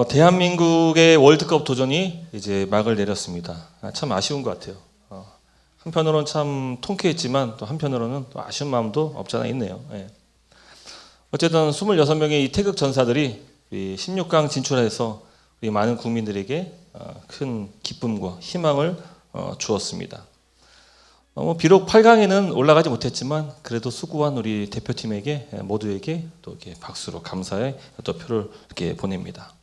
대한민국의 월드컵 도전이 이제 막을 내렸습니다. 참 아쉬운 것 같아요. 한편으로는 참 통쾌했지만 또 한편으로는 또 아쉬운 마음도 없지 않아 있네요. 예. 어쨌든 26명의 이 태극 전사들이 16강 진출해서 우리 많은 국민들에게 큰 기쁨과 희망을 주었습니다. 비록 8강에는 올라가지 못했지만 그래도 수고한 우리 대표팀에게 모두에게 또 이렇게 박수로 감사의 또 표를 이렇게 보냅니다.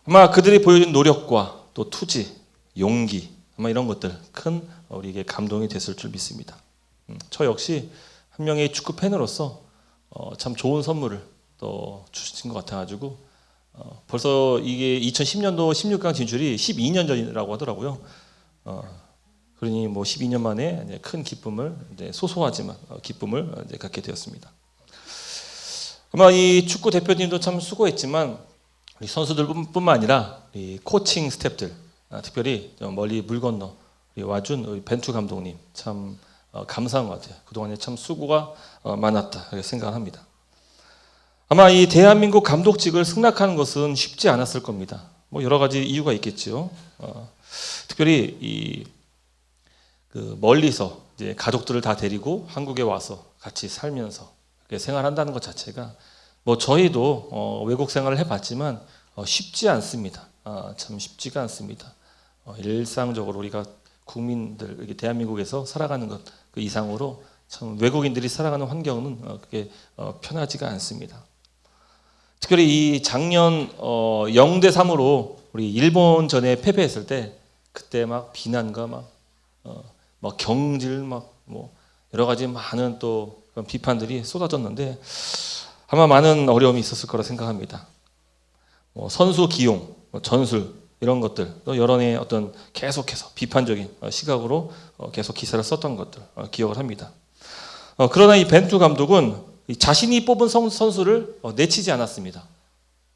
아마 그들이 보여준 노력과 또 투지, 용기 아마 이런 것들 큰 우리에게 감동이 됐을 줄 믿습니다. 저 역시 한 명의 축구 팬으로서 참 좋은 선물을 또 주신 것 같아가지고 벌써 이게 2010년도 16강 진출이 12년 전이라고 하더라고요. 그러니 뭐 12년 만에 이제 큰 기쁨을 이제 소소하지만 기쁨을 이제 갖게 되었습니다. 아마 이 축구 대표님도 참 수고했지만 우리 선수들뿐만 아니라 이 코칭 스태프들 특별히 멀리 물 건너 와준 우리 벤투 감독님 참 감사한 것 같아요. 그동안에 참 수고가 많았다 이렇게 생각합니다. 아마 이 대한민국 감독직을 승낙하는 것은 쉽지 않았을 겁니다. 뭐 여러 가지 이유가 있겠죠. 특별히 그 멀리서 이제 가족들을 다 데리고 한국에 와서 같이 살면서 이렇게 생활한다는 것 자체가 뭐 저희도 외국 생활을 해봤지만 쉽지 않습니다. 참 쉽지가 않습니다. 일상적으로 우리가 국민들 이렇게 대한민국에서 살아가는 것 그 이상으로 참 외국인들이 살아가는 환경은 그게 편하지가 않습니다. 특별히 이 작년 0대3으로 우리 일본전에 패배했을 때 그때 막 비난과 막 경질 뭐 여러 가지 많은 또 그런 비판들이 쏟아졌는데 아마 많은 어려움이 있었을 거라 생각합니다. 선수 기용, 전술 이런 것들, 또 여론의 어떤 계속해서 비판적인 시각으로 계속 기사를 썼던 것들 기억을 합니다. 그러나 이 벤투 감독은 자신이 뽑은 선수를 내치지 않았습니다.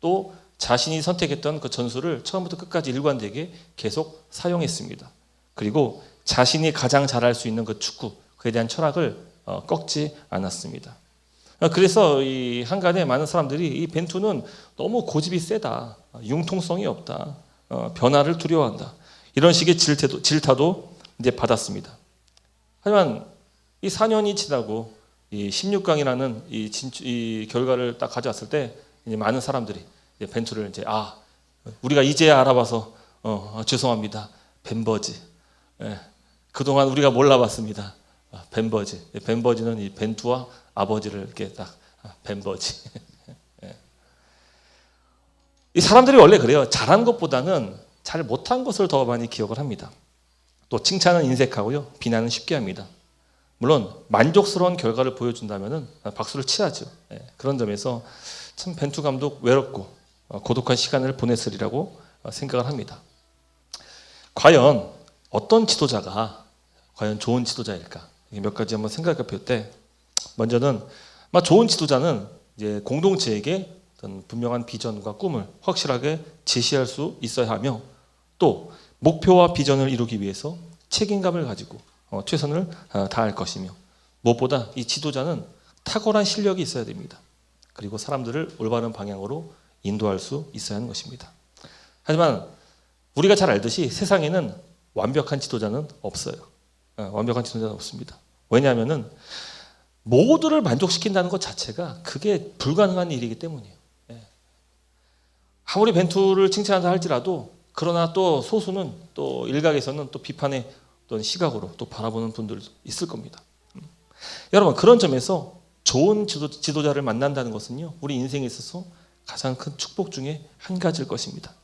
또 자신이 선택했던 그 전술을 처음부터 끝까지 일관되게 계속 사용했습니다. 그리고 자신이 가장 잘할 수 있는 그 축구, 그에 대한 철학을 꺾지 않았습니다. 그래서 이 한간에 많은 사람들이 이 벤투는 너무 고집이 세다, 융통성이 없다, 변화를 두려워한다 이런 식의 질타도 이제 받았습니다. 하지만 이 4년이 지나고 이 16강이라는 이 결과를 딱 가져왔을 때 이제 많은 사람들이 이제 벤투를 이제 우리가 이제야 알아봐서 죄송합니다. 벤버지. 예, 그동안 우리가 몰라봤습니다. 벤버지. 벤버지는 이 벤투와 아버지를 이렇게 딱 벤버지. 예. 이 사람들이 원래 그래요. 잘한 것보다는 잘 못한 것을 더 많이 기억을 합니다. 또 칭찬은 인색하고요, 비난은 쉽게 합니다. 물론 만족스러운 결과를 보여준다면은 박수를 치야죠. 예, 그런 점에서 참 벤투 감독 외롭고 고독한 시간을 보냈으리라고 생각을 합니다. 과연 어떤 지도자가 과연 좋은 지도자일까? 몇 가지 한번 생각해 볼 때, 먼저는 좋은 지도자는 이제 공동체에게 어떤 분명한 비전과 꿈을 확실하게 제시할 수 있어야 하며, 또 목표와 비전을 이루기 위해서 책임감을 가지고 최선을 다할 것이며, 무엇보다 이 지도자는 탁월한 실력이 있어야 됩니다. 그리고 사람들을 올바른 방향으로 인도할 수 있어야 하는 것입니다. 하지만 우리가 잘 알듯이 세상에는 완벽한 지도자는 없어요. 완벽한 지도자는 없습니다. 왜냐하면은 모두를 만족시킨다는 것 자체가 그게 불가능한 일이기 때문이에요. 아무리 벤투를 칭찬한다 할지라도 그러나 또 소수는 또 일각에서는 또 비판의 어떤 시각으로 또 바라보는 분들 있을 겁니다. 여러분, 그런 점에서 좋은 지도자를 만난다는 것은요, 우리 인생에 있어서 가장 큰 축복 중에 한 가지일 것입니다.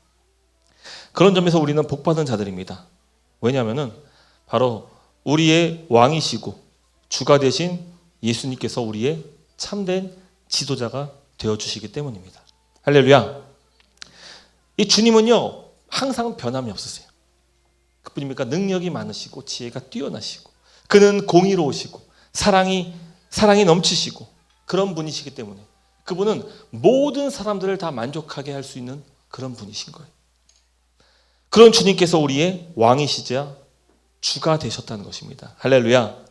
그런 점에서 우리는 복받은 자들입니다. 왜냐하면은 바로 우리의 왕이시고 주가 되신 예수님께서 우리의 참된 지도자가 되어주시기 때문입니다. 할렐루야. 이 주님은요 항상 변함이 없으세요. 그뿐입니까? 능력이 많으시고 지혜가 뛰어나시고 그는 공의로우시고 사랑이 넘치시고 그런 분이시기 때문에 그분은 모든 사람들을 다 만족하게 할 수 있는 그런 분이신 거예요. 그런 주님께서 우리의 왕이시자 주가 되셨다는 것입니다. 할렐루야.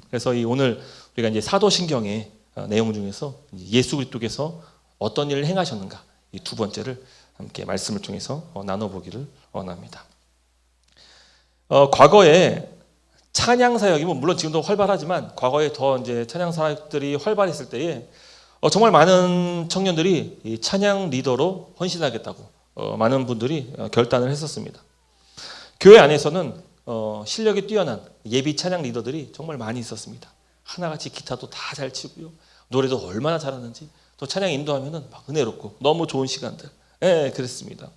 그래서 오늘 우리가 이제 사도신경의 내용 중에서 예수 그리스도께서 어떤 일을 행하셨는가 이 두 번째를 함께 말씀을 통해서 나눠보기를 원합니다. 과거에 찬양 사역이 물론 지금도 활발하지만 과거에 더 이제 찬양 사역들이 활발했을 때에 정말 많은 청년들이 이 찬양 리더로 헌신하겠다고 많은 분들이 결단을 했었습니다. 교회 안에서는 실력이 뛰어난 예비 찬양 리더들이 정말 많이 있었습니다. 하나같이 기타도 다 잘 치고요, 노래도 얼마나 잘하는지, 또 찬양 인도하면은 막 은혜롭고 너무 좋은 시간들, 그랬습니다.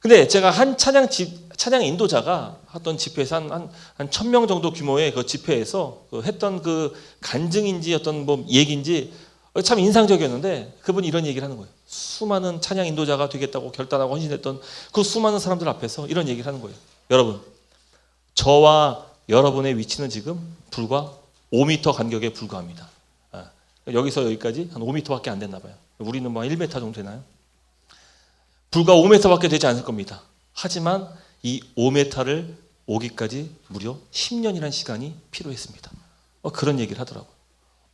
근데 제가 한 찬양 인도자가 했던 집회에서 한 1000명 정도 규모의 그 집회에서 했던 그 간증인지 어떤 뭐 얘기인지 참 인상적이었는데, 그분이 이런 얘기를 하는 거예요. 수많은 찬양 인도자가 되겠다고 결단하고 헌신했던 그 수많은 사람들 앞에서 이런 얘기를 하는 거예요. 여러분, 저와 여러분의 위치는 지금 불과 5m 간격에 불과합니다. 여기서 여기까지 한 5m밖에 안 됐나 봐요. 우리는 뭐 1m 정도 되나요? 불과 5m밖에 되지 않을 겁니다. 하지만 이 5m를 오기까지 무려 10년이라는 시간이 필요했습니다. 그런 얘기를 하더라고요.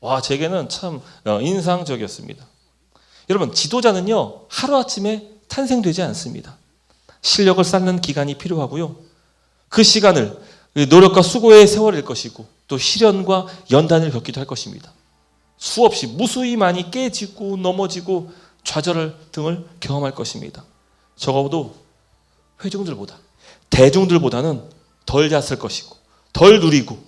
와, 제게는 참 인상적이었습니다. 여러분, 지도자는요, 하루아침에 탄생되지 않습니다. 실력을 쌓는 기간이 필요하고요, 그 시간을 노력과 수고의 세월일 것이고, 또 시련과 연단을 겪기도 할 것입니다. 수없이 무수히 많이 깨지고 넘어지고 좌절 등을 경험할 것입니다. 적어도 회중들보다, 대중들보다는 덜 잤을 것이고, 덜 누리고,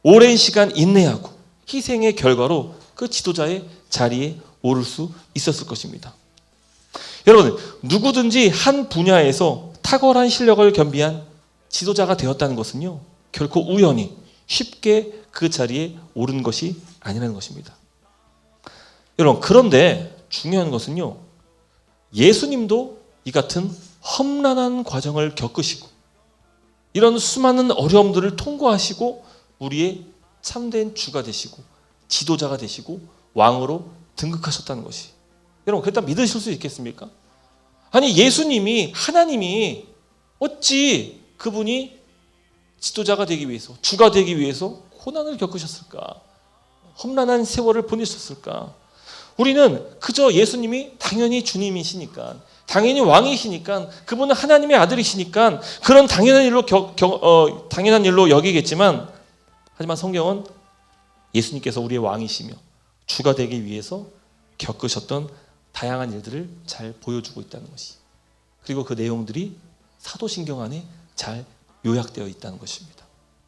오랜 시간 인내하고 희생의 결과로 그 지도자의 자리에 오를 수 있었을 것입니다. 여러분, 누구든지 한 분야에서 탁월한 실력을 겸비한 지도자가 되었다는 것은요, 결코 우연히 쉽게 그 자리에 오른 것이 아니라는 것입니다. 여러분, 그런데 중요한 것은요, 예수님도 이 같은 험난한 과정을 겪으시고 이런 수많은 어려움들을 통과하시고 우리의 참된 주가 되시고 지도자가 되시고 왕으로 등극하셨다는 것이, 여러분, 그렇다 믿으실 수 있겠습니까? 아니, 예수님이, 하나님이 어찌 그분이 지도자가 되기 위해서, 주가 되기 위해서 고난을 겪으셨을까? 험난한 세월을 보내셨을까? 우리는 그저 예수님이 당연히 주님이시니까, 당연히 왕이시니까, 그분은 하나님의 아들이시니까 그런 당연한 일로 여기겠지만, 하지만 성경은 예수님께서 우리의 왕이시며 주가 되기 위해서 겪으셨던 다양한 일들을 잘 보여주고 있다는 것이, 그리고 그 내용들이 사도신경 안에 잘 요약되어 있다는 것입니다.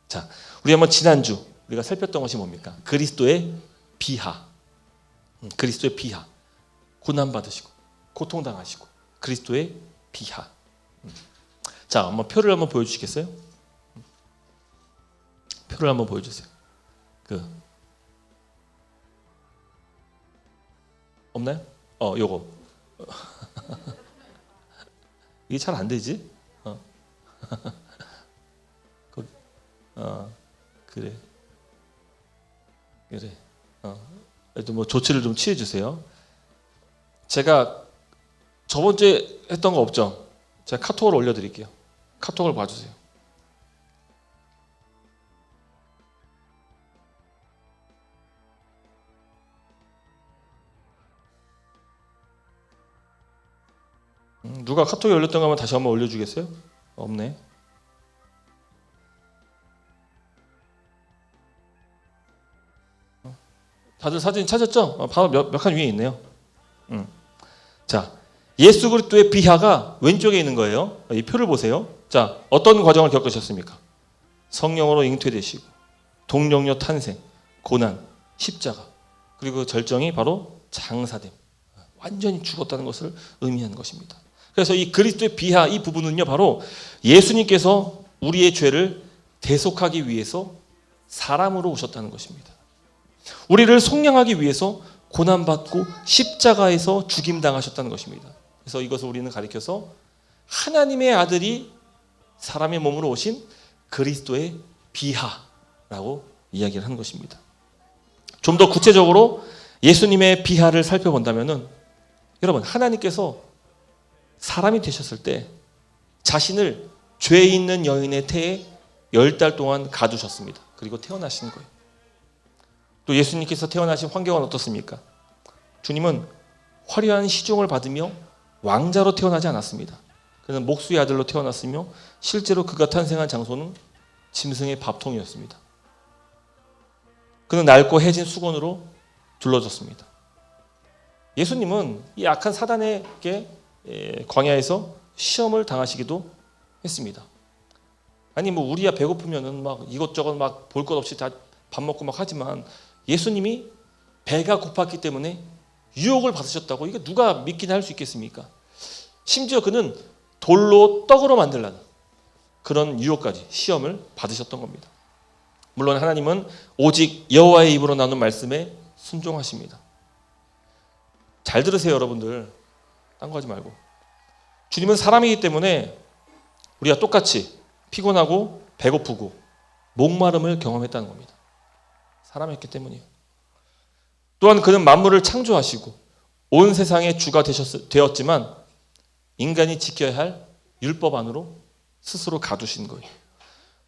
자, 우리 한번 지난주 우리가 살폈던 것이 뭡니까? 그리스도의 비하. 그리스도의 비하. 고난받으시고 고통당하시고 그리스도의 비하. 자, 한번 표를 한번 보여주시겠어요? 표를 한번 보여주세요. 없나요? 요거. 이게 잘 안 되지? 그래. 그래도 뭐 조치를 좀 취해 주세요. 제가 저번 주에 했던 거 없죠? 제가 카톡을 올려드릴게요. 카톡을 봐주세요. 누가 카톡에 올렸던 거 한번 다시 한번 올려주겠어요? 없네. 다들 사진 찾았죠? 바로 몇 칸 위에 있네요. 자, 예수 그리스도의 비하가 왼쪽에 있는 거예요. 이 표를 보세요. 자, 어떤 과정을 겪으셨습니까? 성령으로 잉태되시고, 동정녀 탄생, 고난, 십자가, 그리고 절정이 바로 장사됨. 완전히 죽었다는 것을 의미하는 것입니다. 그래서 이 그리스도의 비하, 이 부분은요, 바로 예수님께서 우리의 죄를 대속하기 위해서 사람으로 오셨다는 것입니다. 우리를 속량하기 위해서 고난받고 십자가에서 죽임당하셨다는 것입니다. 그래서 이것을 우리는 가리켜서 하나님의 아들이 사람의 몸으로 오신 그리스도의 비하라고 이야기를 하는 것입니다. 좀 더 구체적으로 예수님의 비하를 살펴본다면은, 여러분, 하나님께서 사람이 되셨을 때 자신을 죄 있는 여인의 태에 10달 동안 가두셨습니다. 그리고 태어나신 거예요. 또 예수님께서 태어나신 환경은 어떻습니까? 주님은 화려한 시종을 받으며 왕자로 태어나지 않았습니다. 그는 목수의 아들로 태어났으며 실제로 그가 탄생한 장소는 짐승의 밥통이었습니다. 그는 낡고 해진 수건으로 둘러졌습니다. 예수님은 이 악한 사단에게 광야에서 시험을 당하시기도 했습니다. 아니 뭐 우리야 배고프면은 막 이것저것 막 볼 것 없이 다 밥 먹고 막 하지만 예수님이 배가 고팠기 때문에 유혹을 받으셨다고 이게 누가 믿기나 할 수 있겠습니까? 심지어 그는 돌로 떡으로 만들라는 그런 유혹까지 시험을 받으셨던 겁니다. 물론 하나님은 오직 여호와의 입으로 나눈 말씀에 순종하십니다. 잘 들으세요 여러분들. 딴 거 하지 말고. 주님은 사람이기 때문에 우리가 똑같이 피곤하고 배고프고 목마름을 경험했다는 겁니다. 사람이었기 때문이에요. 또한 그는 만물을 창조하시고 온 세상의 주가 되었지만 인간이 지켜야 할 율법 안으로 스스로 가두신 거예요.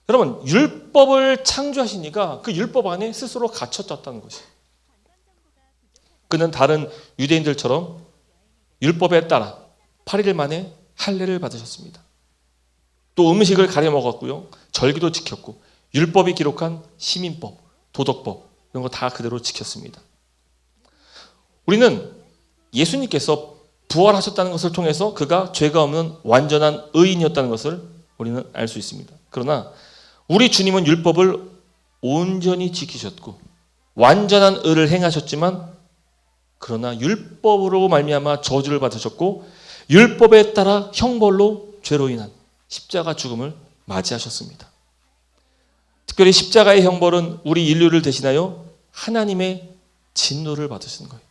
여러분 율법을 창조하시니까 그 율법 안에 스스로 갇혔다는 것이에요. 그는 다른 유대인들처럼 율법에 따라 8일 만에 할례를 받으셨습니다. 또 음식을 가려 먹었고요. 절기도 지켰고 율법이 기록한 시민법, 도덕법 이런 거 다 그대로 지켰습니다. 우리는 예수님께서 부활하셨다는 것을 통해서 그가 죄가 없는 완전한 의인이었다는 것을 우리는 알 수 있습니다. 그러나 우리 주님은 율법을 온전히 지키셨고 완전한 의를 행하셨지만 그러나 율법으로 말미암아 저주를 받으셨고 율법에 따라 형벌로 죄로 인한 십자가 죽음을 맞이하셨습니다. 특별히 십자가의 형벌은 우리 인류를 대신하여 하나님의 진노를 받으시는 거예요.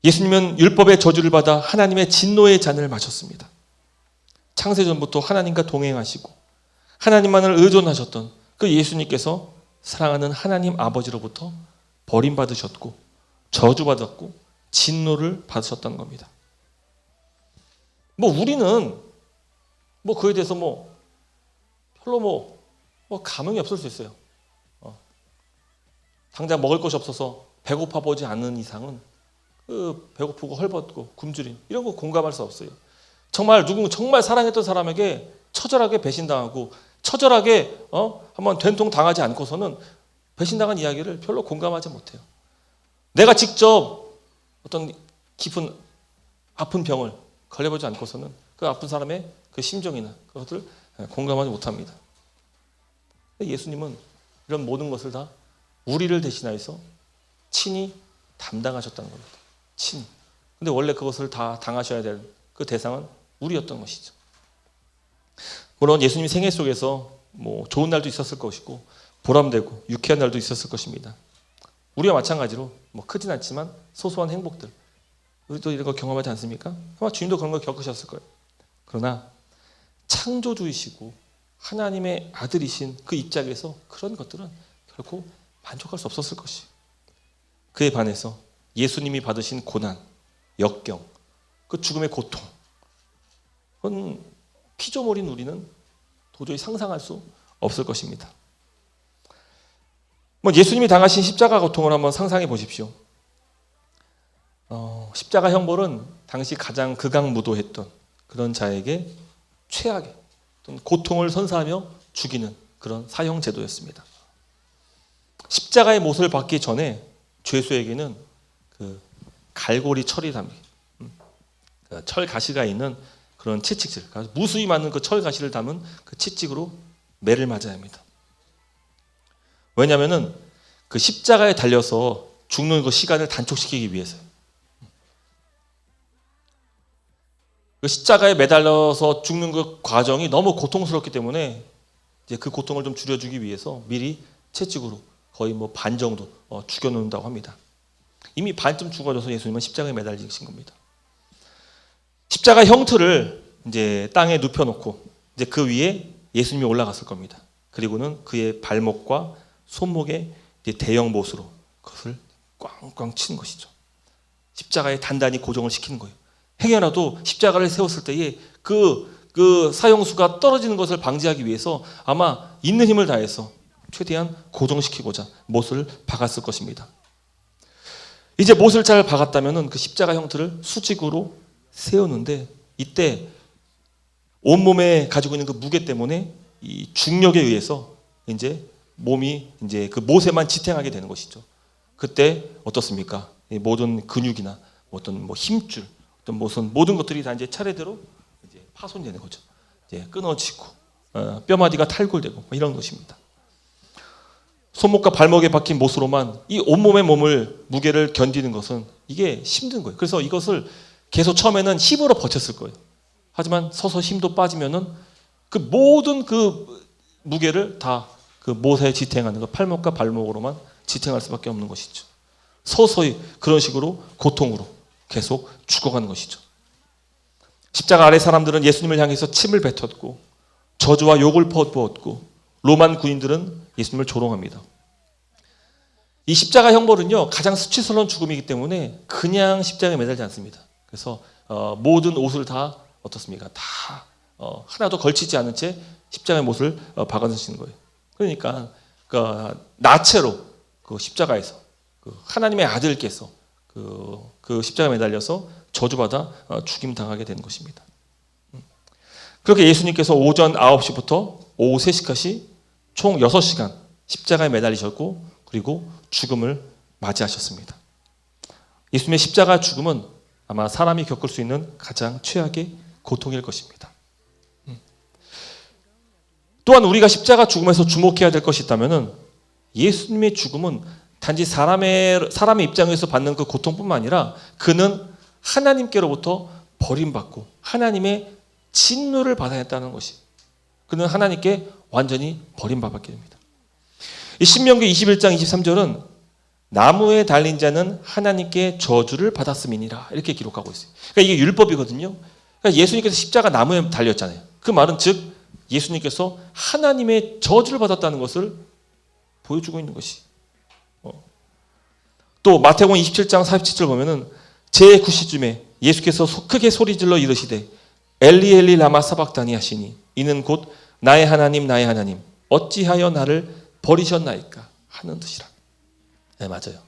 예수님은 율법의 저주를 받아 하나님의 진노의 잔을 마셨습니다. 창세전부터 하나님과 동행하시고 하나님만을 의존하셨던 그 예수님께서 사랑하는 하나님 아버지로부터 버림받으셨고 저주받았고 진노를 받으셨다는 겁니다. 우리는 그에 대해서 별로 감흥이 없을 수 있어요. 당장 먹을 것이 없어서 배고파 보지 않는 이상은 배고프고 헐벗고 굶주림 이런 거 공감할 수 없어요. 정말 사랑했던 사람에게 처절하게 배신당하고 처절하게 한번 된통 당하지 않고서는 배신당한 이야기를 별로 공감하지 못해요. 내가 직접 어떤 깊은 아픈 병을 걸려보지 않고서는 그 아픈 사람의 그 심정이나 그것을 공감하지 못합니다. 예수님은 이런 모든 것을 다 우리를 대신하여서 친히 담당하셨다는 겁니다. 친히. 근데 원래 그것을 다 당하셔야 될 그 대상은 우리였던 것이죠. 물론 예수님 생애 속에서 좋은 날도 있었을 것이고 보람되고 유쾌한 날도 있었을 것입니다. 우리와 마찬가지로 크진 않지만 소소한 행복들 우리도 이런 거 경험하지 않습니까? 아마 주님도 그런 거 겪으셨을 거예요. 그러나 창조주이시고 하나님의 아들이신 그 입장에서 그런 것들은 결코 만족할 수 없었을 것이에요. 그에 반해서 예수님이 받으신 고난, 역경, 그 죽음의 고통 그건 피조물인 우리는 도저히 상상할 수 없을 것입니다. 예수님이 당하신 십자가 고통을 한번 상상해 보십시오. 십자가 형벌은 당시 가장 극악무도했던 그런 자에게 최악의 어떤 고통을 선사하며 죽이는 그런 사형 제도였습니다. 십자가의 못을 받기 전에 죄수에게는 그 갈고리 철이 담긴 철 가시가 있는 그런 채찍질, 무수히 많은 그 철 가시를 담은 그 채찍으로 매를 맞아야 합니다. 왜냐하면은 그 십자가에 달려서 죽는 그 시간을 단축시키기 위해서요. 그 십자가에 매달려서 죽는 그 과정이 너무 고통스럽기 때문에 이제 그 고통을 좀 줄여주기 위해서 미리 채찍으로 거의 반 정도 죽여놓는다고 합니다. 이미 반쯤 죽어져서 예수님은 십자가에 매달리신 겁니다. 십자가 형틀을 이제 땅에 눕혀놓고 이제 그 위에 예수님이 올라갔을 겁니다. 그리고는 그의 발목과 손목에 대형 못으로 그것을 꽝꽝 치는 것이죠. 십자가에 단단히 고정을 시키는 거예요. 행여라도 십자가를 세웠을 때에 그 사형수가 떨어지는 것을 방지하기 위해서 아마 있는 힘을 다해서 최대한 고정시키고자 못을 박았을 것입니다. 이제 못을 잘 박았다면은 그 십자가 형태를 수직으로 세우는데, 이때 온몸에 가지고 있는 그 무게 때문에 이 중력에 의해서 이제 몸이 이제 그 못에만 지탱하게 되는 것이죠. 그때 어떻습니까? 이 모든 근육이나 어떤 뭐 힘줄, 어떤 모든 것들이 다 이제 차례대로 이제 파손되는 거죠. 이제 끊어지고 뼈마디가 탈골되고 뭐 이런 것입니다. 손목과 발목에 박힌 못으로만 이 온몸의 무게를 견디는 것은 이게 힘든 거예요. 그래서 이것을 계속 처음에는 힘으로 버텼을 거예요. 하지만 서서 힘도 빠지면은 그 모든 그 무게를 다 그 못에 지탱하는 거, 팔목과 발목으로만 지탱할 수밖에 없는 것이죠. 서서히 그런 식으로 고통으로 계속 죽어가는 것이죠. 십자가 아래 사람들은 예수님을 향해서 침을 뱉었고 저주와 욕을 퍼부었고 로만 군인들은 예수님을 조롱합니다. 이 십자가 형벌은요, 가장 수치스러운 죽음이기 때문에 그냥 십자가에 매달지 않습니다. 그래서 모든 옷을 다 어떻습니까? 다 하나도 걸치지 않은 채 십자가의 못을 박아주시는 거예요. 그러니까 나체로 그 십자가에서 그 하나님의 아들께서 그 십자가에 매달려서 저주받아 죽임 당하게 되는 것입니다. 그렇게 예수님께서 오전 9시부터 오후 3시까지 총 6시간 십자가에 매달리셨고 그리고 죽음을 맞이하셨습니다. 예수님의 십자가 죽음은 아마 사람이 겪을 수 있는 가장 최악의 고통일 것입니다. 또한 우리가 십자가 죽음에서 주목해야 될 것이 있다면 예수님의 죽음은 단지 사람의 입장에서 받는 그 고통뿐만 아니라 그는 하나님께로부터 버림받고 하나님의 진노를 받아야 했다는 것이, 그는 하나님께 완전히 버림받게 됩니다. 이 신명기 21장 23절은 나무에 달린 자는 하나님께 저주를 받았음이니라 이렇게 기록하고 있어요. 그러니까 이게 율법이거든요. 그러니까 예수님께서 십자가 나무에 달렸잖아요. 그 말은 즉 예수님께서 하나님의 저주를 받았다는 것을 보여주고 있는 것이. 또 마태복음 27장 47절 보면은 제9시쯤에 예수께서 크게 소리질러 이르시되 엘리 엘리 라마 사박다니 하시니 이는 곧 나의 하나님 나의 하나님 어찌하여 나를 버리셨나이까 하는 뜻이라. 네, 맞아요.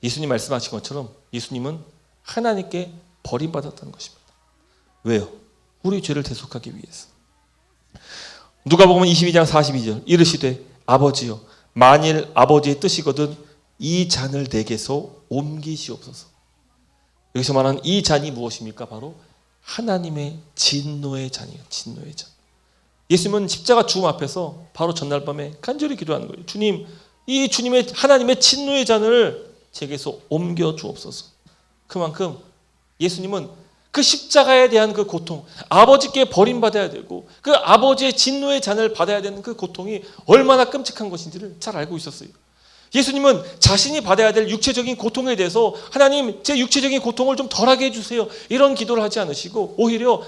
예수님 말씀하신 것처럼 예수님은 하나님께 버림받았다는 것입니다. 왜요? 우리 죄를 대속하기 위해서. 누가복음 22장 42절 이르시되 아버지여 만일 아버지의 뜻이거든 이 잔을 내게서 옮기시옵소서. 여기서 말하는 이 잔이 무엇입니까? 바로 하나님의 진노의 잔이에요. 진노의 잔. 예수님은 십자가 죽음 앞에서 바로 전날 밤에 간절히 기도하는 거예요. 주님, 이 주님의 하나님의 진노의 잔을 제게서 옮겨 주옵소서. 그만큼 예수님은 그 십자가에 대한 그 고통, 아버지께 버림받아야 되고 그 아버지의 진노의 잔을 받아야 되는 그 고통이 얼마나 끔찍한 것인지를 잘 알고 있었어요. 예수님은 자신이 받아야 될 육체적인 고통에 대해서 하나님 제 육체적인 고통을 좀 덜하게 해주세요 이런 기도를 하지 않으시고 오히려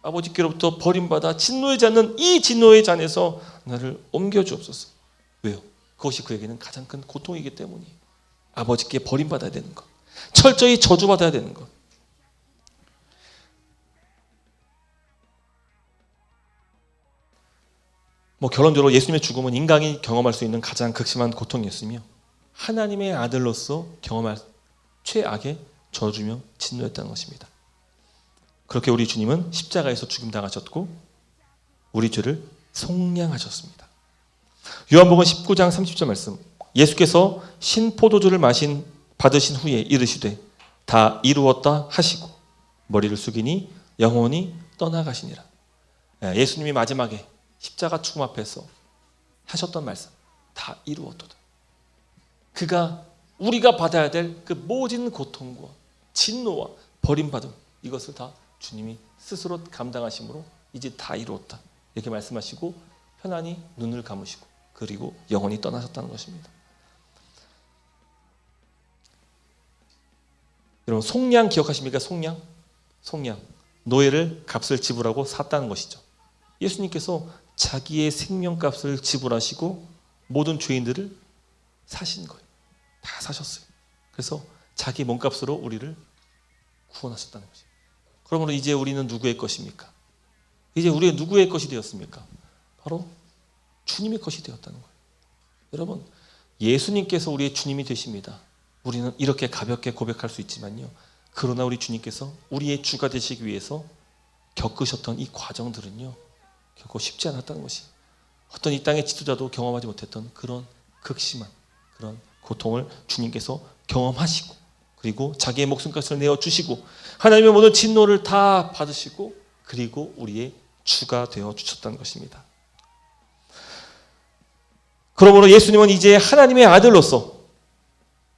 아버지께로부터 버림받아 진노의 잔은 이 진노의 잔에서 나를 옮겨주옵소서. 왜요? 그것이 그에게는 가장 큰 고통이기 때문이에요. 아버지께 버림받아야 되는 것, 철저히 저주받아야 되는 것. 결론적으로 예수님의 죽음은 인간이 경험할 수 있는 가장 극심한 고통이었으며 하나님의 아들로서 경험할 최악의 저주며 진노였다는 것입니다. 그렇게 우리 주님은 십자가에서 죽임당하셨고 우리 죄를 속량하셨습니다. 요한복음 19장 30절 말씀, 예수께서 신포도주를 받으신 후에 이르시되 다 이루었다 하시고 머리를 숙이니 영원히 떠나가시니라. 예수님이 마지막에 십자가 죽음 앞에서 하셨던 말씀, 다 이루었도다. 그가 우리가 받아야 될 그 모든 고통과 진노와 버림받음, 이것을 다 주님이 스스로 감당하심으로 이제 다 이루었다 이렇게 말씀하시고 편안히 눈을 감으시고 그리고 영원히 떠나셨다는 것입니다. 여러분, 속량 기억하십니까? 속량. 노예를 값을 지불하고 샀다는 것이죠. 예수님께서 자기의 생명값을 지불하시고 모든 죄인들을 사신 거예요. 다 사셨어요. 그래서 자기 몸값으로 우리를 구원하셨다는 것이에요. 그러므로 이제 우리는 누구의 것입니까? 이제 우리의 누구의 것이 되었습니까? 바로 주님의 것이 되었다는 거예요. 여러분, 예수님께서 우리의 주님이 되십니다. 우리는 이렇게 가볍게 고백할 수 있지만요, 그러나 우리 주님께서 우리의 주가 되시기 위해서 겪으셨던 이 과정들은요, 결코 쉽지 않았다는 것이, 어떤 이 땅의 지도자도 경험하지 못했던 그런 극심한 그런 고통을 주님께서 경험하시고, 그리고 자기의 목숨값을 내어주시고 하나님의 모든 진노를 다 받으시고, 그리고 우리의 주가 되어주셨다는 것입니다. 그러므로 예수님은 이제 하나님의 아들로서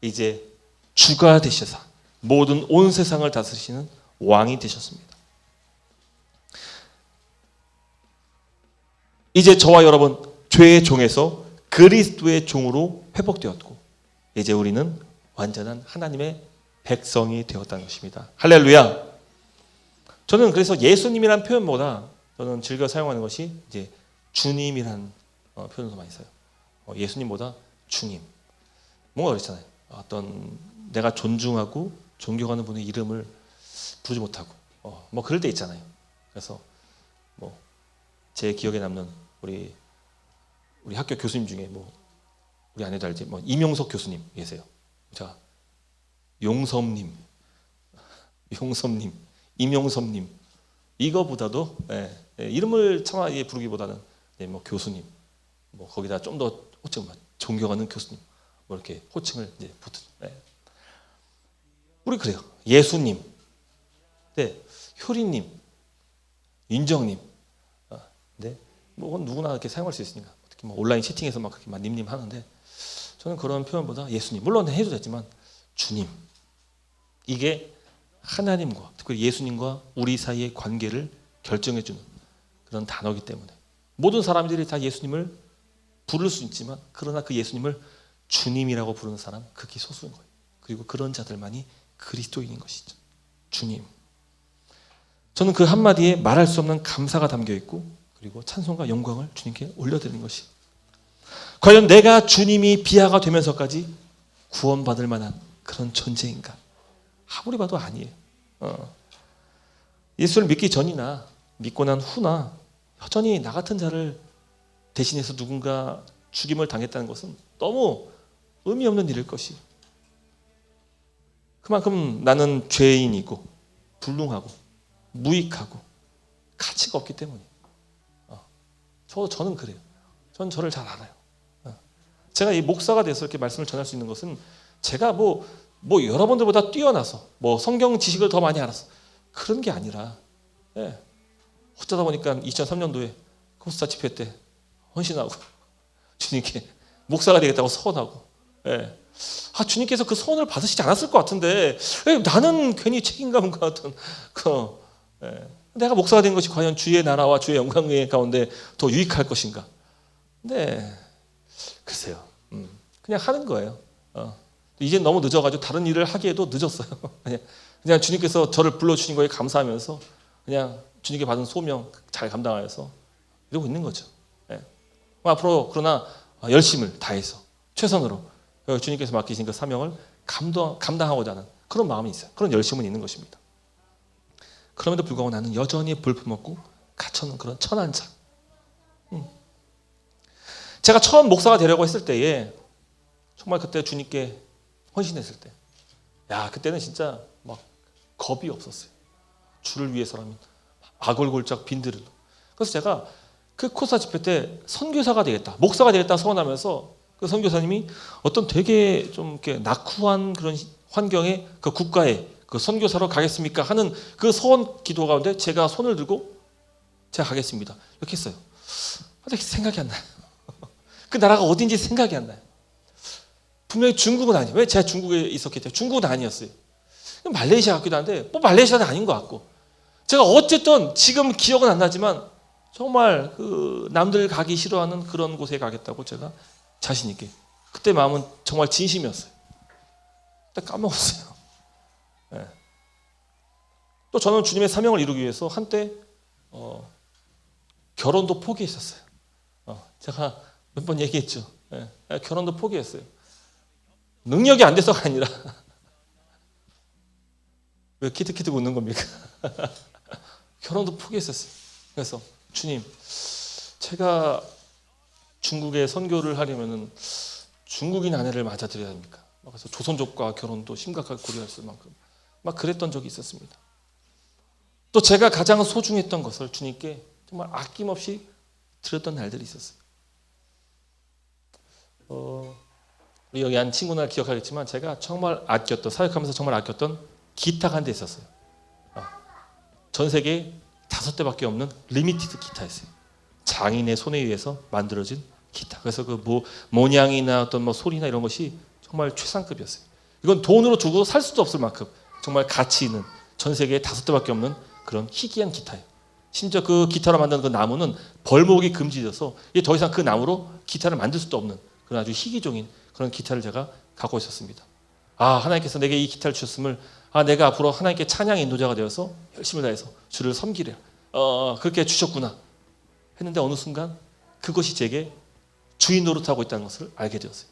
이제 주가 되셔서 모든 온 세상을 다스리시는 왕이 되셨습니다. 이제 저와 여러분, 죄의 종에서 그리스도의 종으로 회복되었고, 이제 우리는 완전한 하나님의 백성이 되었다는 것입니다. 할렐루야. 저는 그래서 예수님이란 표현보다 저는 즐겨 사용하는 것이 이제 주님이란 표현을 더 많이 써요. 예수님보다 주님. 뭔가 그렇잖아요. 어떤 내가 존중하고 존경하는 분의 이름을 부르지 못하고 뭐 그럴 때 있잖아요. 그래서 뭐 제 기억에 남는 우리 학교 교수님 중에 뭐 우리 아내도 알지, 뭐 임용석 교수님 계세요. 자, 용섭님, 임용섭님, 이거보다도 이름을 차마 부르기보다는 뭐 교수님, 뭐 거기다 좀 더 호칭, 존경하는 교수님, 뭐 이렇게 호칭을 이제 붙은. 우리 그래요. 예수님, 효리님, 윤정님, 뭐 그건 누구나 이렇게 사용할 수 있으니까, 특히 뭐 온라인 채팅에서 막 그렇게 막 님님 하는데, 저는 그런 표현보다 예수님, 물론 해도 되지만 주님, 이게 하나님과 특히 예수님과 우리 사이의 관계를 결정해주는 그런 단어이기 때문에 모든 사람들이 다 예수님을 부를 수 있지만, 그러나 그 예수님을 주님이라고 부르는 사람 극히 소수인 거예요. 그리고 그런 자들만이 그리스도인인 것이죠. 주님. 저는 그 한마디에 말할 수 없는 감사가 담겨 있고, 그리고 찬송과 영광을 주님께 올려드리는 것이, 과연 내가 주님이 비하가 되면서까지 구원받을 만한 그런 존재인가? 아무리 봐도 아니에요. 예수를 믿기 전이나 믿고 난 후나 여전히 나 같은 자를 대신해서 누군가 죽임을 당했다는 것은 너무 의미 없는 일일 것이, 그만큼 나는 죄인이고 불능하고 무익하고 가치가 없기 때문이에요. 저는 그래요. 저는 저를 잘 알아요. 제가 이 목사가 돼서 이렇게 말씀을 전할 수 있는 것은 제가 뭐 여러분들보다 뛰어나서 뭐 성경 지식을 더 많이 알아서 그런 게 아니라, 어쩌다 보니까 2003년도에 코스타 집회 때 헌신하고 주님께 목사가 되겠다고 서원하고, 주님께서 그 서원을 받으시지 않았을 것 같은데 나는 괜히 책임감과 어떤 내가 목사가 된 것이 과연 주의 나라와 주의 영광의 가운데 더 유익할 것인가? 네, 글쎄요. 그냥 하는 거예요. 이제 너무 늦어가지고 다른 일을 하기에도 늦었어요. 그냥 주님께서 저를 불러주신 거에 감사하면서 그냥 주님께 받은 소명 잘 감당하여서 이러고 있는 거죠. 앞으로 그러나 열심을 다해서 최선으로 주님께서 맡기신 그 사명을 감당하고자 하는 그런 마음이 있어요. 그런 열심은 있는 것입니다. 그럼에도 불구하고 나는 여전히 볼품없고 갇혀있는 그런 천한 자. 제가 처음 목사가 되려고 했을 때에 정말 그때 주님께 헌신했을 때, 그때는 진짜 막 겁이 없었어요. 주를 위해서라면 아골골짝 빈들을. 그래서 제가 그 코사 집회 때 선교사가 되겠다, 목사가 되겠다 소원하면서 그 선교사님이 어떤 되게 좀 이렇게 낙후한 그런 환경에 그 국가에 그 선교사로 가겠습니까 하는 그 소원 기도 가운데 제가 손을 들고 제가 가겠습니다 이렇게 했어요. 근데 생각이 안 나요. 그 나라가 어딘지 생각이 안 나요. 분명히 중국은 아니에요. 왜 제가 중국에 있었기 때문에 중국은 아니었어요. 말레이시아 같기도 한데 뭐 말레이시아는 아닌 것 같고, 제가 어쨌든 지금 기억은 안 나지만 정말 그 남들 가기 싫어하는 그런 곳에 가겠다고 제가 자신 있게, 그때 마음은 정말 진심이었어요. 근데 까먹었어요. 또 저는 주님의 사명을 이루기 위해서 한때 결혼도 포기했었어요. 제가 몇 번 얘기했죠. 결혼도 포기했어요. 능력이 안 돼서가 아니라 왜 키득키득 웃는 겁니까? 결혼도 포기했었어요. 그래서 주님, 제가 중국에 선교를 하려면은 중국인 아내를 맞아들여야 합니까? 그래서 조선족과 결혼도 심각하게 고려했을 만큼 막 그랬던 적이 있었습니다. 또 제가 가장 소중했던 것을 주님께 정말 아낌없이 드렸던 날들이 있었어요. 우리 여기 한 친구나 기억하겠지만 제가 정말 아꼈던, 사역하면서 정말 아꼈던 기타가 한 대 있었어요. 전 세계에 5대밖에 없는 리미티드 기타였어요. 장인의 손에 의해서 만들어진 기타. 그래서 그 모양이나 어떤 소리나 이런 것이 정말 최상급이었어요. 이건 돈으로 주고 살 수도 없을 만큼 정말 가치 있는, 전 세계에 5대밖에 없는 그런 희귀한 기타예요. 심지어 그 기타로 만든 그 나무는 벌목이 금지돼서 더 이상 그 나무로 기타를 만들 수도 없는 그런 아주 희귀종인 그런 기타를 제가 갖고 있었습니다. 하나님께서 내게 이 기타를 주셨음을, 내가 앞으로 하나님께 찬양 인도자가 되어서 열심히 다해서 주를 섬기려 그렇게 주셨구나 했는데, 어느 순간 그것이 제게 주인 노릇하고 있다는 것을 알게 되었어요.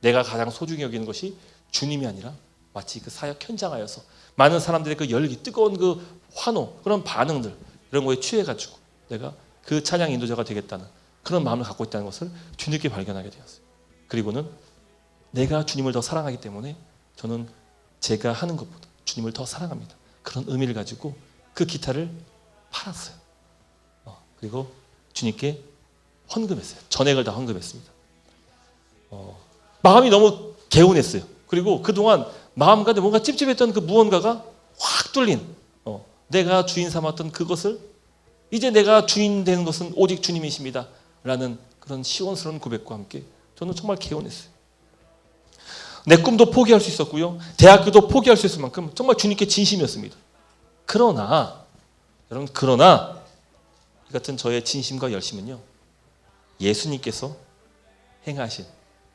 내가 가장 소중히 여기는 것이 주님이 아니라 마치 그 사역 현장하여서 많은 사람들의 그 열기, 뜨거운 그 환호, 그런 반응들, 이런 거에 취해가지고 내가 그 찬양 인도자가 되겠다는 그런 마음을 갖고 있다는 것을 뒤늦게 발견하게 되었어요. 그리고는 내가 주님을 더 사랑하기 때문에 저는 제가 하는 것보다 주님을 더 사랑합니다. 그런 의미를 가지고 그 기타를 팔았어요. 그리고 주님께 헌금했어요. 전액을 다 헌금했습니다. 마음이 너무 개운했어요. 그리고 그동안 마음 가운데 뭔가 찝찝했던 그 무언가가 확 뚫린, 내가 주인 삼았던 그것을 이제 내가 주인 되는 것은 오직 주님이십니다 라는 그런 시원스러운 고백과 함께 저는 정말 개운했어요. 내 꿈도 포기할 수 있었고요, 대학교도 포기할 수 있을 만큼 정말 주님께 진심이었습니다. 그러나 여러분, 이 같은 저의 진심과 열심은요, 예수님께서 행하신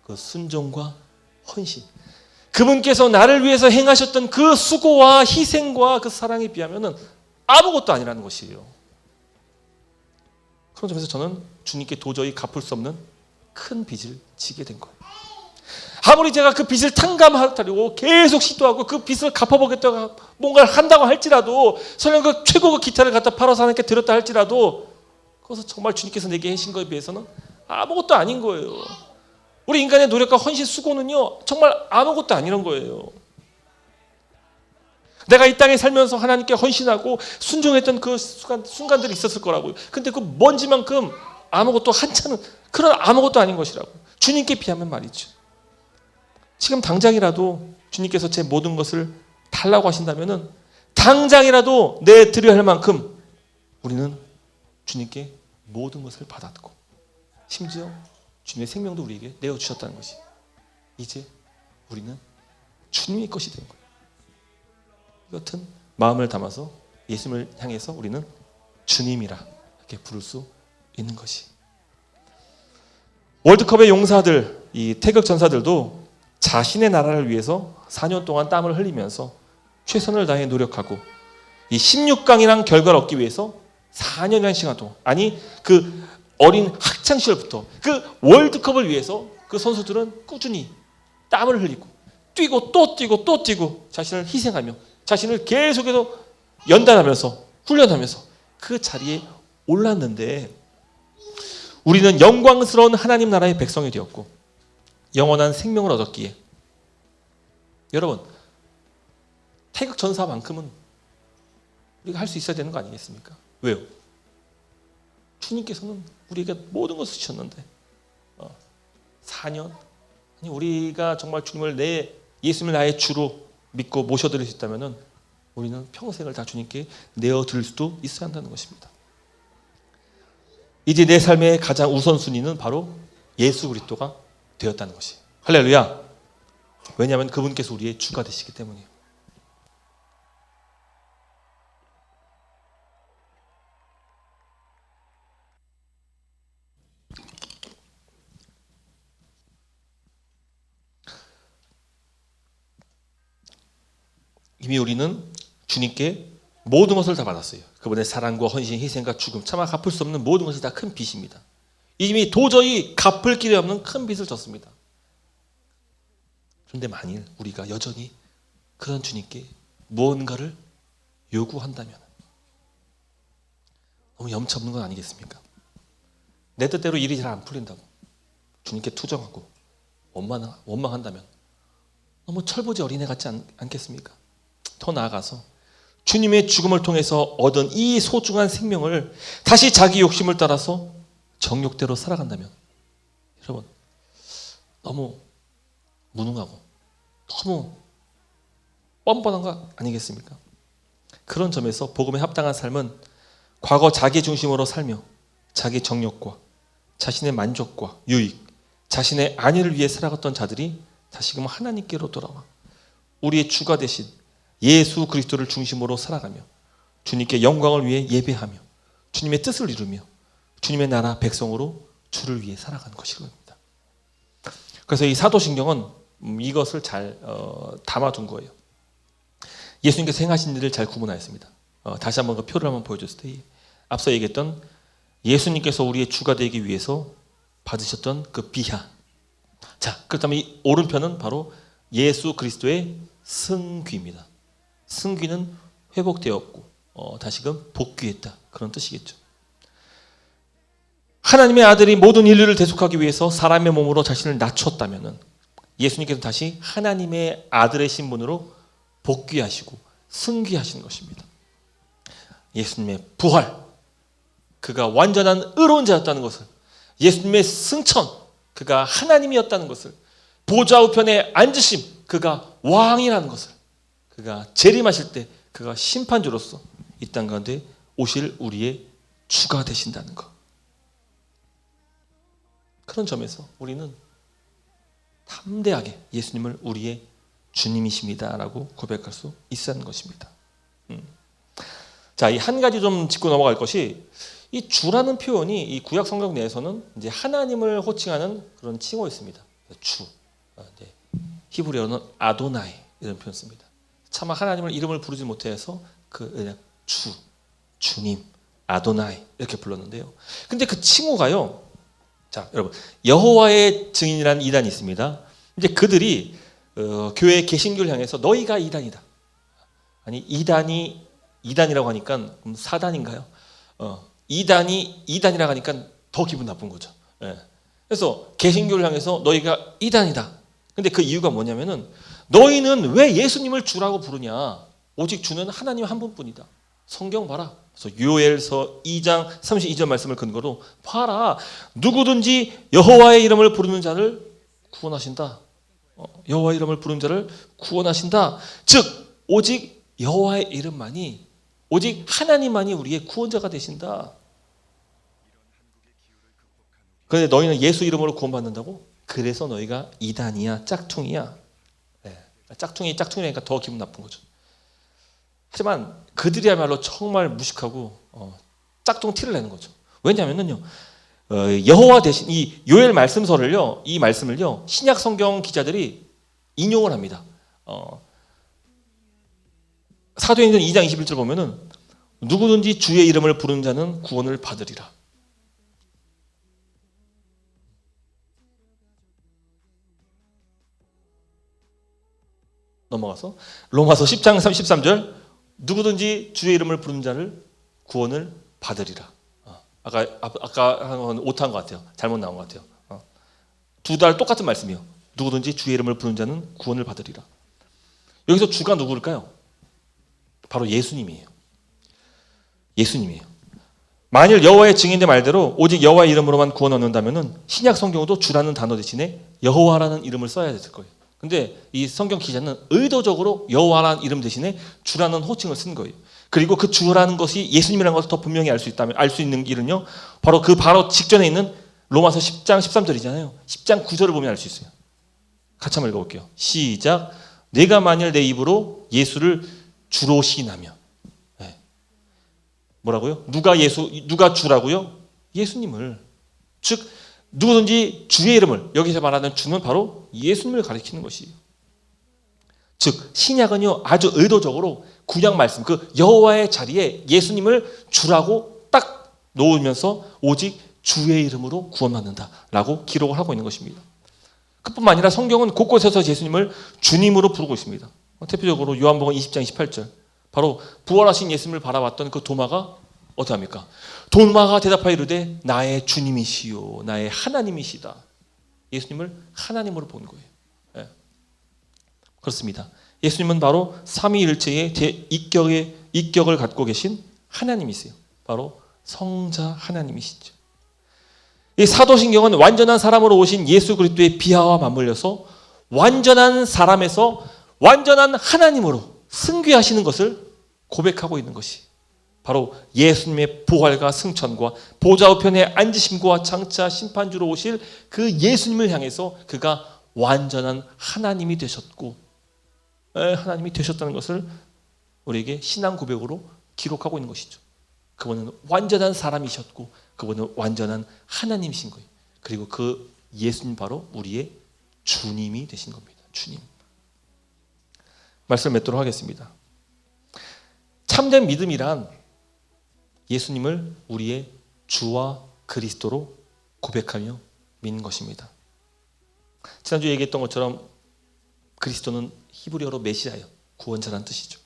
그 순종과 헌신, 그분께서 나를 위해서 행하셨던 그 수고와 희생과 그 사랑에 비하면 아무것도 아니라는 것이에요. 그런 점에서 저는 주님께 도저히 갚을 수 없는 큰 빚을 지게 된 거예요. 아무리 제가 그 빚을 탕감하려고 계속 시도하고 그 빚을 갚아보겠다고 뭔가를 한다고 할지라도, 설령 그 최고 그 기타를 갖다 팔아서 하나님께 드렸다 할지라도, 그것은 정말 주님께서 내게 하신 것에 비해서는 아무것도 아닌 거예요. 우리 인간의 노력과 헌신, 수고는요 정말 아무것도 아니란 거예요. 내가 이 땅에 살면서 하나님께 헌신하고 순종했던 그 순간들이 있었을 거라고요. 근데 그 먼지만큼 아무것도, 한찮은 그런 아무것도 아닌 것이라고, 주님께 비하면 말이죠. 지금 당장이라도 주님께서 제 모든 것을 달라고 하신다면 당장이라도 내드려야 할 만큼 우리는 주님께 모든 것을 받았고, 심지어 주님의 생명도 우리에게 내어주셨다는 것이, 이제 우리는 주님의 것이 된 거예요. 이 같은 마음을 담아서 예수님을 향해서 우리는 주님이라 이렇게 부를 수 있는 것이, 월드컵의 용사들, 이 태극 전사들도 자신의 나라를 위해서 4년 동안 땀을 흘리면서 최선을 다해 노력하고 이 16강이라는 결과를 얻기 위해서 4년이라는 시간 동안, 아니 그 어린 학창시절부터 그 월드컵을 위해서 그 선수들은 꾸준히 땀을 흘리고 뛰고 또 뛰고 또 뛰고 자신을 희생하며 자신을 계속해서 연단하면서 훈련하면서 그 자리에 올랐는데, 우리는 영광스러운 하나님 나라의 백성이 되었고 영원한 생명을 얻었기에, 여러분 태극 전사만큼은 우리가 할 수 있어야 되는 거 아니겠습니까? 왜요? 주님께서는 우리에게 모든 것을 주셨는데 4년, 아니 우리가 정말 주님을 예수님을 나의 주로 믿고 모셔드릴 수 있다면 우리는 평생을 다 주님께 내어드릴 수도 있어야 한다는 것입니다. 이제 내 삶의 가장 우선순위는 바로 예수 그리스도가 되었다는 것이, 할렐루야. 왜냐하면 그분께서 우리의 주가 되시기 때문이에요. 이미 우리는 주님께 모든 것을 다 받았어요. 그분의 사랑과 헌신, 희생과 죽음, 차마 갚을 수 없는 모든 것이 다 큰 빚입니다. 이미 도저히 갚을 길이 없는 큰 빚을 졌습니다. 그런데 만일 우리가 여전히 그런 주님께 무언가를 요구한다면 너무 염치 없는 건 아니겠습니까? 내 뜻대로 일이 잘 안 풀린다고 주님께 투정하고 원망한다면 너무 철부지 어린애 같지 않겠습니까? 더 나아가서 주님의 죽음을 통해서 얻은 이 소중한 생명을 다시 자기 욕심을 따라서 정욕대로 살아간다면 여러분 너무 무능하고 너무 뻔뻔한 거 아니겠습니까? 그런 점에서 복음에 합당한 삶은 과거 자기 중심으로 살며 자기 정욕과 자신의 만족과 유익, 자신의 안위를 위해 살아갔던 자들이 다시금 하나님께로 돌아와 우리의 주가 되신 예수 그리스도를 중심으로 살아가며 주님께 영광을 위해 예배하며 주님의 뜻을 이루며 주님의 나라 백성으로 주를 위해 살아가는 것일 겁니다. 그래서 이 사도신경은 이것을 잘 담아둔 거예요. 예수님께서 행하신 일을 잘 구분하였습니다. 다시 한번 그 표를 한번 보여줬을 때 앞서 얘기했던 예수님께서 우리의 주가 되기 위해서 받으셨던 그 비하. 자, 그렇다면 이 오른편은 바로 예수 그리스도의 승귀입니다. 승귀는 회복되었고 다시금 복귀했다. 그런 뜻이겠죠. 하나님의 아들이 모든 인류를 대속하기 위해서 사람의 몸으로 자신을 낮췄다면 예수님께서 다시 하나님의 아들의 신분으로 복귀하시고 승귀하신 것입니다. 예수님의 부활, 그가 완전한 의로운 자였다는 것을, 예수님의 승천, 그가 하나님이었다는 것을, 보좌 우편에 앉으심, 그가 왕이라는 것을, 그가 재림하실 때 그가 심판주로서 이 땅 가운데 오실 우리의 주가 되신다는 것. 그런 점에서 우리는 담대하게 예수님을 우리의 주님이십니다라고 고백할 수 있다는 것입니다. 자, 이 한 가지 좀 짚고 넘어갈 것이 이 주라는 표현이 이 구약 성경 내에서는 이제 하나님을 호칭하는 그런 칭호였습니다. 주. 히브리어는 아도나이 이런 표현 씁니다. 차마 하나님을 이름을 부르지 못해서 그냥 주님, 아도나이 이렇게 불렀는데요. 근데 그 칭호가요. 자, 여러분 여호와의 증인이라는 이단이 있습니다. 이제 그들이 교회 개신교를 향해서 너희가 이단이다. 아니 이단이라고 하니까 사단인가요? 이단이 이단이라고 하니까 더 기분 나쁜 거죠. 예. 그래서 개신교를 향해서 너희가 이단이다. 근데 그 이유가 뭐냐면은 너희는 왜 예수님을 주라고 부르냐? 오직 주는 하나님 한 분뿐이다. 성경 봐라. 그래서 요엘서 2장 32절 말씀을 근거로 봐라. 누구든지 여호와의 이름을 부르는 자를 구원하신다. 여호와의 이름을 부르는 자를 구원하신다. 즉 오직 여호와의 이름만이, 오직 하나님만이 우리의 구원자가 되신다. 그런데 너희는 예수 이름으로 구원받는다고? 그래서 너희가 이단이야, 짝퉁이야. 네. 짝퉁이니까 더 기분 나쁜 거죠. 하지만 그들이야말로 정말 무식하고 짝퉁 티를 내는 거죠. 왜냐하면요, 여호와 대신 이 요엘 말씀서를요, 이 말씀을요, 신약 성경 기자들이 인용을 합니다. 사도행전 2장 21절 보면은 누구든지 주의 이름을 부르는 자는 구원을 받으리라. 넘어가서 로마서 10장 33절 누구든지 주의 이름을 부르는 자를 구원을 받으리라. 아까 오타한 것 같아요. 잘못 나온 것 같아요. 두 달 똑같은 말씀이요. 누구든지 주의 이름을 부르는 자는 구원을 받으리라. 여기서 주가 누구일까요? 바로 예수님이에요. 예수님이에요. 만일 여호와의 증인의 말대로 오직 여호와의 이름으로만 구원 얻는다면은 신약 성경도 주라는 단어 대신에 여호와라는 이름을 써야 될 거예요. 근데 이 성경 기자는 의도적으로 여호와라는 이름 대신에 주라는 호칭을 쓴 거예요. 그리고 그 주라는 것이 예수님이라는 것을 더 분명히 알 수 있는 길은요, 바로 그 바로 직전에 있는 로마서 10장 13절이잖아요. 10장 9절을 보면 알 수 있어요. 같이 한번 읽어볼게요. 시작. 내가 만일 내 입으로 예수를 주로 시인하며. 네. 뭐라고요? 누가 주라고요? 예수님을. 즉 누구든지 주의 이름을, 여기서 말하는 주는 바로 예수님을 가리키는 것이에요. 즉 신약은요, 아주 의도적으로 구약 말씀, 그 여호와의 자리에 예수님을 주라고 딱 놓으면서 오직 주의 이름으로 구원받는다라고 기록을 하고 있는 것입니다. 그뿐만 아니라 성경은 곳곳에서 예수님을 주님으로 부르고 있습니다. 대표적으로 요한복음 20장 28절, 바로 부활하신 예수님을 바라봤던 그 도마가 어떻게 합니까? 도마가 대답하여 이르되 나의 주님이시요 나의 하나님이시다. 예수님을 하나님으로 본 거예요. 예. 그렇습니다. 예수님은 바로 삼위일체의 제 이격을 갖고 계신 하나님이세요. 바로 성자 하나님이시죠. 이 사도신경은 완전한 사람으로 오신 예수 그리스도의 비하와 맞물려서 완전한 사람에서 완전한 하나님으로 승귀하시는 것을 고백하고 있는 것이 바로 예수님의 부활과 승천과 보좌 우편에 앉으심과 장차 심판주로 오실 그 예수님을 향해서 그가 완전한 하나님이 되셨고 하나님이 되셨다는 것을 우리에게 신앙 고백으로 기록하고 있는 것이죠. 그분은 완전한 사람이셨고 그분은 완전한 하나님이신 거예요. 그리고 그 예수님 바로 우리의 주님이 되신 겁니다. 주님. 말씀을 맺도록 하겠습니다. 참된 믿음이란 예수님을 우리의 주와 그리스도로 고백하며 믿는 것입니다. 지난주에 얘기했던 것처럼 그리스도는 히브리어로 메시아예요. 구원자라는 뜻이죠.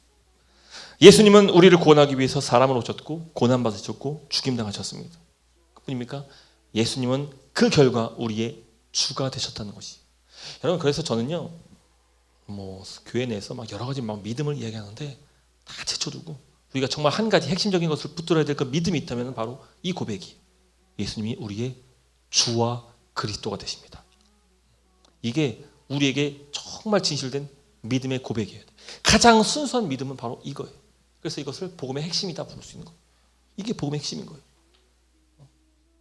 예수님은 우리를 구원하기 위해서 사람을 오셨고 고난받으셨고 죽임당하셨습니다. 그뿐입니까? 예수님은 그 결과 우리의 주가 되셨다는 것이. 여러분 그래서 저는요 교회 내에서 막 여러 가지 믿음을 이야기하는데 다 제쳐두고 우리가 정말 한 가지 핵심적인 것을 붙들어야 될 그 믿음이 있다면 바로 이 고백이 예수님이 우리의 주와 그리스도가 되십니다. 이게 우리에게 정말 진실된 믿음의 고백이에요. 가장 순수한 믿음은 바로 이거예요. 그래서 이것을 복음의 핵심이다 부를 수 있는 거예요. 이게 복음의 핵심인 거예요.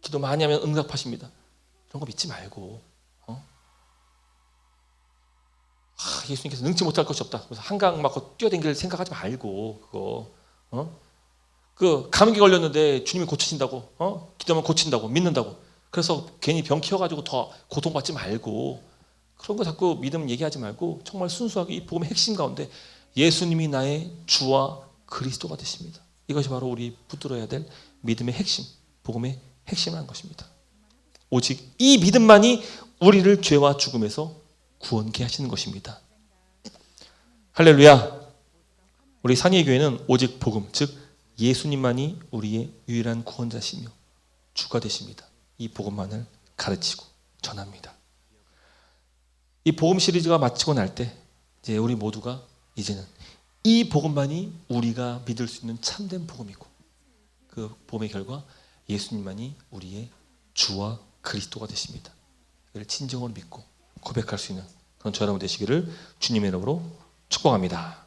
기도 많이 하면 응답하십니다. 이런 거 믿지 말고 예수님께서 능치 못할 것이 없다. 그래서 한강 막 뛰어댕길 생각하지 말고 그 감기 걸렸는데 주님이 고치신다고 기도하면 고친다고 믿는다고 그래서 괜히 병 키워가지고 더 고통받지 말고 그런 거 자꾸 믿음 얘기하지 말고 정말 순수하게 이 복음의 핵심 가운데 예수님이 나의 주와 그리스도가 되십니다. 이것이 바로 우리 붙들어야 될 믿음의 핵심, 복음의 핵심이라는 것입니다. 오직 이 믿음만이 우리를 죄와 죽음에서 구원케 하시는 것입니다. 할렐루야. 우리 산의교회는 오직 복음, 즉 예수님만이 우리의 유일한 구원자시며 주가 되십니다. 이 복음만을 가르치고 전합니다. 이 복음 시리즈가 마치고 날 때 이제 우리 모두가 이제는 이 복음만이 우리가 믿을 수 있는 참된 복음이고 그 복음의 결과 예수님만이 우리의 주와 그리스도가 되십니다. 이를 진정으로 믿고 고백할 수 있는 그런 저 여러분 되시기를 주님의 이름으로 축복합니다.